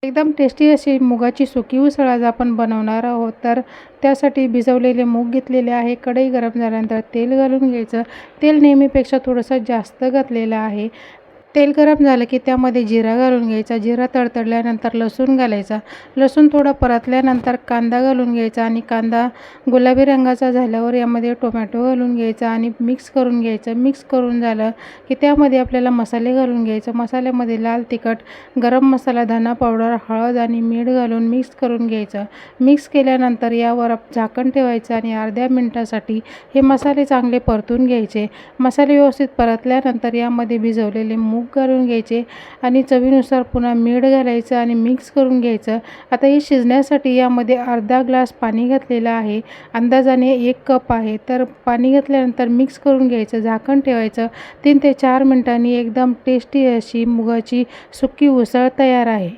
एकदम टेस्टी अशी मुगाची सुकी उसळ आज आपण बनवणार आहोत. तर त्यासाठी भिजवलेले मूग घेतलेले आहे. कढई गरम झाल्यानंतर तेल घालून घ्यायचं. तेल नेहमीपेक्षा थोडंसं जास्त घातलेलं आहे. तेल गरम झालं की त्यामध्ये जिरा घालून घ्यायचा. जिरा तडतडल्यानंतर लसूण घालायचा. लसूण थोडं परतल्यानंतर कांदा घालून घ्यायचा आणि कांदा गुलाबी रंगाचा झाल्यावर यामध्ये टोमॅटो घालून घ्यायचा आणि मिक्स करून घ्यायचं. मिक्स करून झालं की त्यामध्ये आपल्याला मसाले घालून घ्यायचं. मसाल्यामध्ये लाल तिखट, गरम मसाला, धना पावडर, हळद आणि मीठ घालून मिक्स करून घ्यायचं. मिक्स केल्यानंतर यावर झाकण ठेवायचं आणि अर्ध्या मिनिटासाठी हे मसाले चांगले परतून घ्यायचे. मसाले व्यवस्थित परतल्यानंतर यामध्ये भिजवलेले मूग घालून घ्यायचे आणि चवीनुसार पुन्हा मीठ घालायचं आणि मिक्स करून घ्यायचं. आता हे शिजण्यासाठी यामध्ये अर्धा ग्लास पाणी घातलेलं आहे. अंदाजाने 1 कप आहे. तर पाणी घातल्यानंतर मिक्स करून घ्यायचं, झाकण ठेवायचं. 3 ते 4 मिनिटांनी एकदम टेस्टी अशी मुगाची सुकी उसळ तयार आहे.